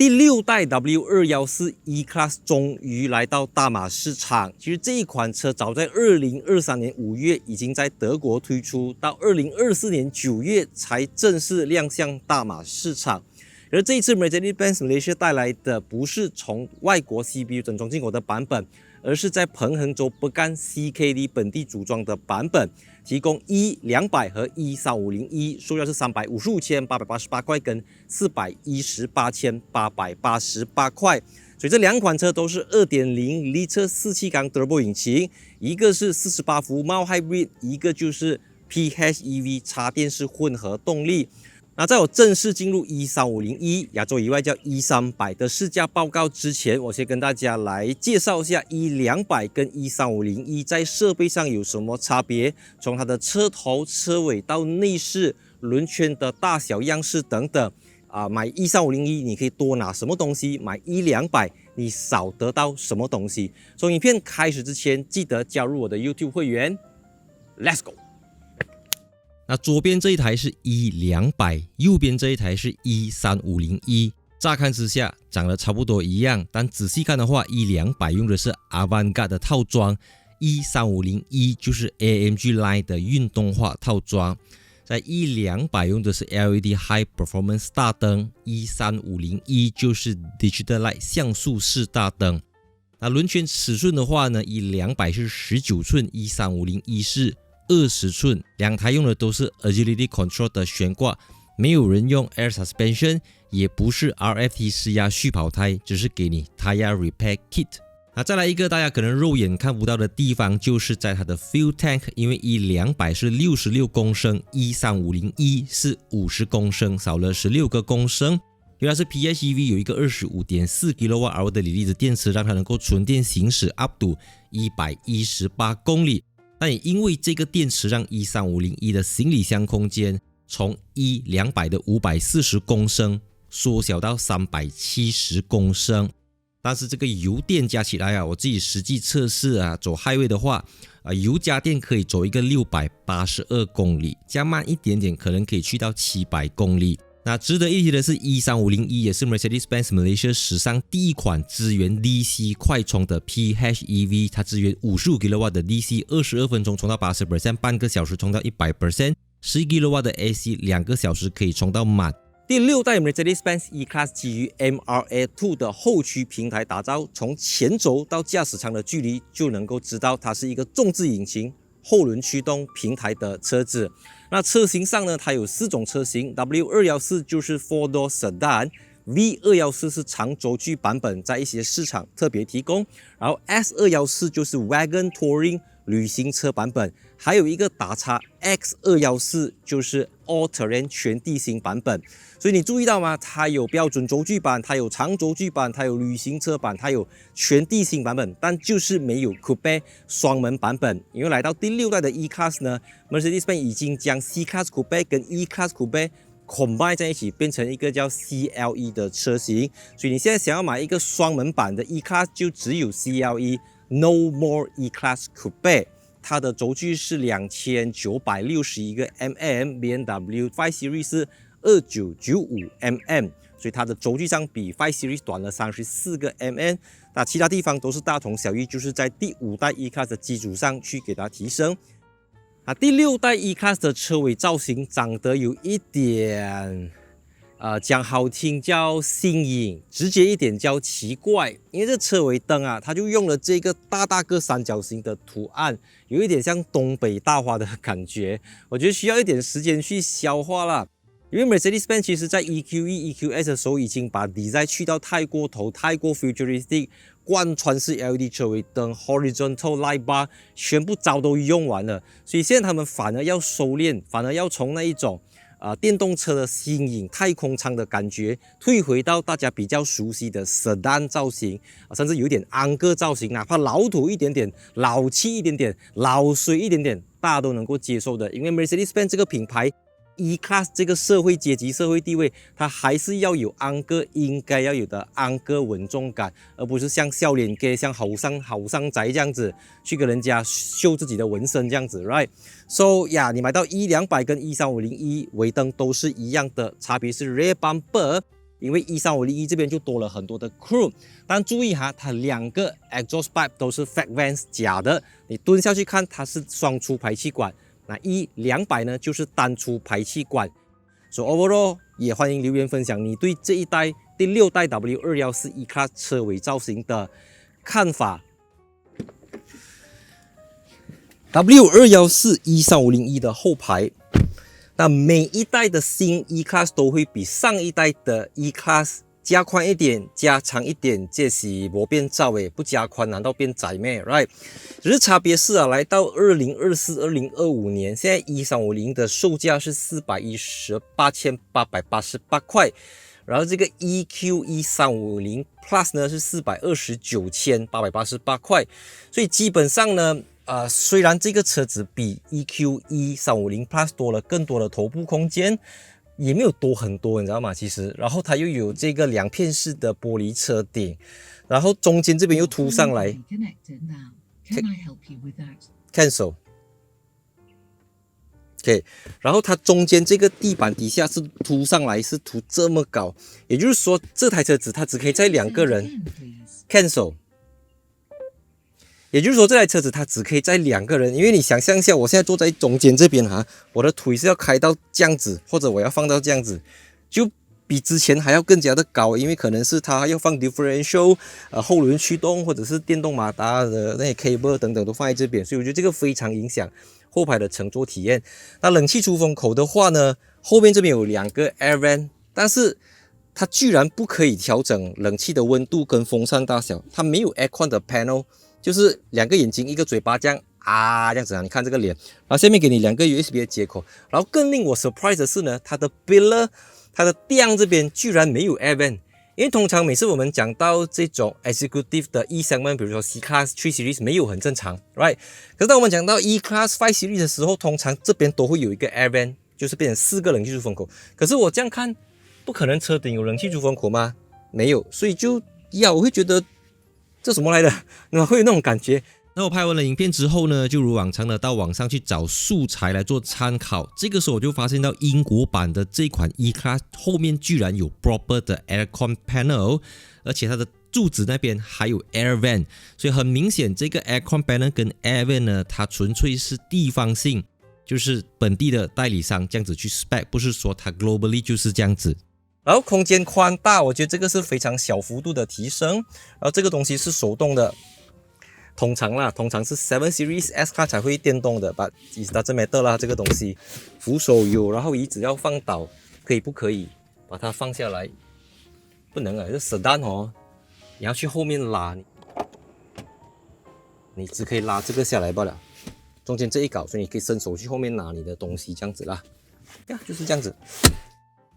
第6代 W214 E-Class 终于来到大马市场。其实这一款车早在2023年5月已经在德国推出，到2024年9月才正式亮相大马市场。而这一次 Mercedes-Benz Malaysia 带来的不是从外国 CBU 整装进口的版本，而是在彭亨州Pekan CKD 本地组装的版本，提供 E200 和 E3501， 售价是355,888块跟418,888块。所以这两款车都是 2.0L 四气缸 Turbo 引擎，一个是48伏 Mild Hybrid， 一个就是 PHEV 插电式混合动力。那在我正式进入 E3501 亚洲以外叫 E300 的试驾报告之前，我先跟大家来介绍一下 E200 跟 E3501 在设备上有什么差别，从它的车头、车尾到内饰、轮圈的大小样式等等。买 E3501 你可以多拿什么东西，买 E200 你少得到什么东西。从影片开始之前，记得加入我的 YouTube 会员。Let's go！那左边这一台是 E200， 右边这一台是 E3501。乍看之下长得差不多一样，但仔细看的话 ，E200 用的是 Avantgarde 的套装 ，E3501 就是 AMG Line 的运动化套装。在 E200 用的是 LED High Performance 大灯 ，E3501 就是 Digital Light 像素式大灯。那轮圈尺寸的话呢 ，E200 是19寸 ，E3501 是20寸，两台用的都是 Agility Control 的悬挂，没有人用 Air Suspension， 也不是 RFT 施压续跑胎，只是给你 Tire Repair Kit。那再来一个大家可能肉眼看不到的地方，就是在它的 Fuel Tank， 因为 E200 是66公升 ，E3501 是50公升，少了16个公升。因为它是 PHEV， 有一个 25.4 kWh 的锂离子电池，让它能够纯电行驶 up to 118公里。但也因为这个电池，让 E3501 的行李箱空间从 E200 的540公升缩小到370公升。但是这个油电加起来我自己实际测试走highway的话油加电可以走一个682公里，加慢一点点可能可以去到700公里。那值得一提的是 E3501 也是 Mercedes-Benz Malaysia 史上第一款支援 DC 快充的 PHEV， 它支援55 kW 的 DC 22分钟充到 80%， 半个小时充到 100%， 11 kW 的 AC 2个小时可以充到满。第6代 Mercedes-Benz E-Class 基于 MRA2 的后驱平台打造，从前轴到驾驶舱的距离就能够知道它是一个重置引擎后轮驱动平台的车子。那车型上呢，它有4种车型 ，W214 就是 4-door Sedan，V214 是长轴距版本，在一些市场特别提供，然后 S214 就是 Wagon Touring 旅行车版本，还有一个打叉 X214 就是 All Terrain 全地形版本。所以你注意到吗？它有标准轴距版，它有长轴距版，它有旅行车版，它有全地形版本，但就是没有 Coupe 双门版本。因为来到第6代的 E-Class 呢 ，Mercedes-Benz 已经将 C-Class Coupe 跟 E-Class Coupe combine 在一起，变成一个叫 CLE 的车型。所以你现在想要买一个双门版的 E-Class， 就只有 CLE。No more E-Class Coupe， 它的轴距是2961个 mm，BMW 5 Series 是2995 mm， 所以它的轴距上比5 Series 短了34个 mm。那其他地方都是大同小异，就是在第5代 E-Class 的基础上去给它提升。第6代 E-Class 的车尾造型长得有一点讲好听叫新颖，直接一点叫奇怪。因为这车尾灯它就用了这个大个三角形的图案，有一点像东北大花的感觉。我觉得需要一点时间去消化啦。因为 Mercedes-Benz 其实在 EQE、EQS 的时候已经把 design 去到太过头、太过 futuristic， 贯穿式 LED 车尾灯、horizontal light bar 全部招都用完了，所以现在他们反而要收敛，反而要从那一种电动车的新颖太空舱的感觉，退回到大家比较熟悉的 Sedan 造型，甚至有一点安哥造型，哪怕老土一点点、老气一点点、老水一点点，大家都能够接受的。因为 Mercedes-Benz 这个品牌 E-Class 这个社会阶级、社会地位，它还是要有安哥应该要有的安哥稳重感，而不是像笑脸给、像好商仔这样子去跟人家秀自己的纹身这样子 ，right？ So 呀，你买到 E200 跟 E3501 尾灯都是一样的，差别是 rear bumper 因为13501这边就多了很多的 chrome， 但注意哈，它2个 exhaust pipe 都是 Fat Vents 假的，你蹲下去看它是双出排气管，那200呢就是单出排气管。所以 overall 也欢迎留言分享你对这一代第6代 W214 E-Class 车尾造型的看法。W214 13501的后排，那每一代的新 E-Class 都会比上一代的 E-Class 加宽一点、加长一点，这是没变造诶，不加宽难道变窄咩 ？Right？ 只是差别是啊，来到2024、2025年，现在13501的售价是418,888块，然后这个 EQ 13550 Plus 呢是429,888块，所以基本上呢，虽然这个车子比 EQ 13550 Plus 多了更多的头部空间。也没有多很多，你知道吗？其实，然后它又有这个2片式的玻璃车顶，然后中间这边又凸上来 ，cancel， OK， 然后它中间这个地板底下是凸上来，是凸这么高，也就是说这台车子它只可以载2个人 ，cancel。也就是说，这台车子它只可以载2个人，因为你想象一下，我现在坐在中间这边哈，我的腿是要开到这样子，或者我要放到这样子，就比之前还要更加的高，因为可能是它要放 differential， 后轮驱动或者是电动马达的那些 cable 等等都放在这边，所以我觉得这个非常影响后排的乘坐体验。那冷气出风口的话呢，后面这边有2个 air vent， 但是它居然不可以调整冷气的温度跟风扇大小，它没有 aircon 的 panel。就是2个眼睛1个嘴巴这样这样子啊，你看这个脸，然后下面给你2个 USB 的接口，然后更令我 surprise 的是呢，它的 pillar， 它的垫这边居然没有 air vent， 因为通常每次我们讲到这种 executive 的 E segment， 比如说 C-Class 3 Series 没有很正常 ，right？ 可是当我们讲到 E-Class 5 Series 的时候，通常这边都会有一个 air vent， 就是变成4个冷气出风口。可是我这样看，不可能车顶有冷气出风口吗？没有，所以就我会觉得。这什么来的？会有那种感觉。那我拍完了影片之后呢，就如往常的到网上去找素材来做参考。这个时候我就发现到英国版的这款 E-Class 后面居然有 proper 的 aircon panel， 而且它的柱子那边还有 air vent， 所以很明显这个 aircon panel 跟 air vent 呢，它纯粹是地方性，就是本地的代理商这样子去 spec， 不是说它 globally 就是这样子。然后空间宽大，我觉得这个是非常小幅度的提升。然后这个东西是手动的，通常是7 Series S Class 才会电动的， but it doesn't matter 啦，这个东西扶手有，然后椅子要放倒，不可以把它放下来？不能啊，这 sedan 哦，你要去后面拉，你只可以拉这个下来罢了，中间这一搞，所以你可以伸手去后面拿你的东西，这样子啦，就是这样子。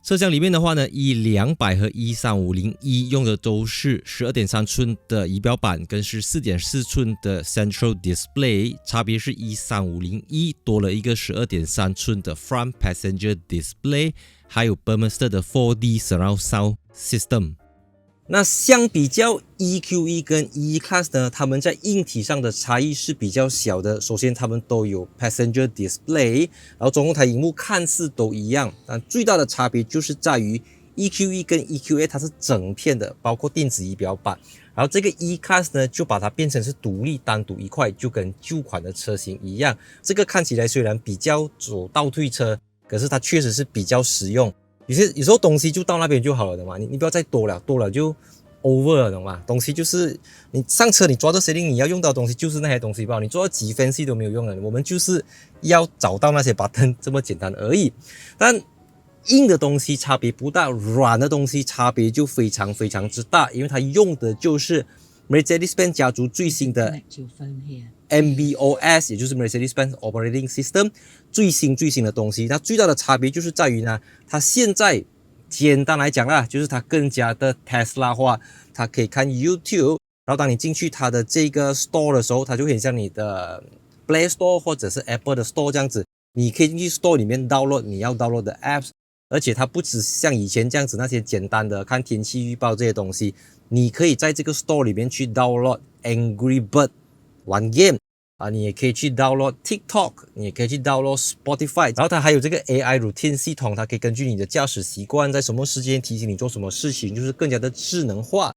车厢里面的话呢，E200和 E3501 用的都是 12.3 寸的仪表板，跟是 4.4 寸的 Central Display， 差别是 E3501 多了一个 12.3 寸的 Front Passenger Display， 还有 Burmester 的 4D Surround Sound System。那相比较 EQE 跟 E-Class 呢，它们在硬体上的差异是比较小的。首先，它们都有 Passenger Display， 然后中控台萤幕看似都一样，但最大的差别就是在于 EQE 跟 EQA 它是整片的，包括电子仪表板。然后这个 E-Class 呢，就把它变成是独立单独一块，就跟旧款的车型一样。这个看起来虽然比较走倒退车，可是它确实是比较实用。有时候东西就到那边就好了的嘛，你不要再多了就 over 了，懂吗？东西就是你上车你抓着 setting 你要用到的东西就是那些东西吧，你做到几分析都没有用的，我们就是要找到那些 button 这么简单而已。但硬的东西差别不大，软的东西差别就非常非常之大，因为它用的就是 Mercedes-Benz 家族最新的 MB.OS， 也就是 Mercedes-Benz Operating System 最新的东西。它最大的差别就是在于呢，它现在简单来讲啦，就是它更加的 Tesla 化，它可以看 YouTube， 然后当你进去它的这个 Store 的时候，它就会很像你的 Play Store 或者是 Apple 的 Store 这样子，你可以进去 Store 里面 download 你要 download 的 Apps， 而且它不只像以前这样子那些简单的看天气预报这些东西，你可以在这个 Store 里面去 download Angry Bird 玩 game，你也可以去 download TikTok， 你也可以去 download Spotify， 然后它还有这个 AI routine 系统，它可以根据你的驾驶习惯，在什么时间提醒你做什么事情，就是更加的智能化。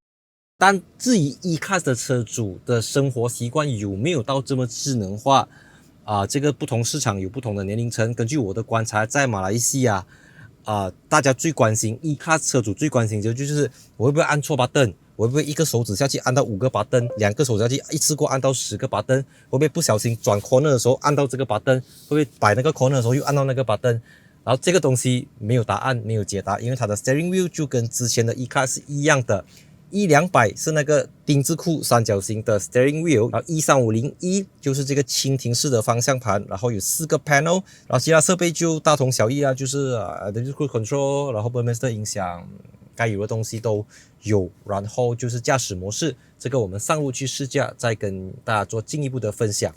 但至于 E-Class 的车主的生活习惯有没有到这么智能化这个不同市场有不同的年龄层。根据我的观察，在马来西亚大家最关心 E-Class 车主最关心的就是我会不会按错button，我会不会一个手指下去按到5个button， 2个手指下去一次过按到10个button， 会不会不小心转 corner 的时候按到这个 button， 会不会摆那个 corner 的时候又按到那个 button。然后这个东西没有答案，没有解答，因为它的 steering wheel 就跟之前的 E-Class 是一样的。E200是那个丁字裤三角形的 steering wheel， 然后 E350E 就是这个蜻蜓式的方向盘，然后有4个 panel， 然后其他设备就大同小异就是adaptive cruise control， 然后 Burmester 音响，该有的东西都有，然后就是驾驶模式，这个我们上路去试驾再跟大家做进一步的分享。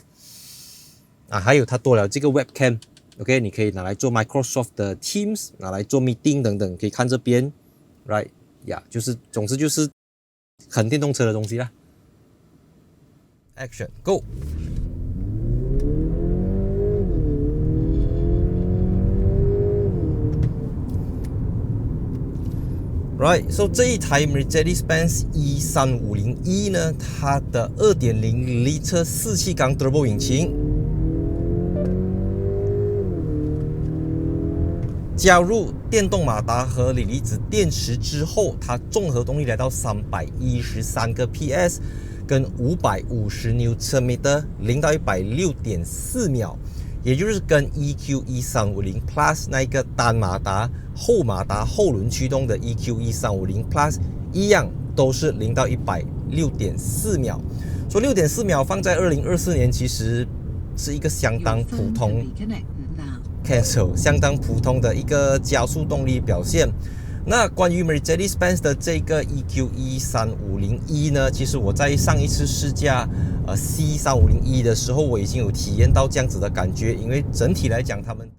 还有它多了这个 webcam，OK， 你可以拿来做 Microsoft 的 Teams， 拿来做 meeting 等等，可以看这边 ，right， 就是总之就是很电动车的东西啦。Action Go！ Right， so 这一台 Mercedes-Benz E350E 呢，它的 2.0L 4气缸 Turbo 引擎，加入电动马达和锂离子电池之后，它综合动力来到313个 PS， 跟550 Nm， 0到100 6.4秒，也就是跟 EQE 350 Plus 那个单马达后马达后轮驱动的 EQE 350 Plus 一样，都是0到100 6.4秒。说6.4秒放在2024年，其实是一个相当普通。Cancel 相当普通的一个加速动力表现。那关于 Mercedes-Benz 的这个 EQE 350E 呢，其实我在上一次试驾C350E 的时候，我已经有体验到这样子的感觉，因为整体来讲，他们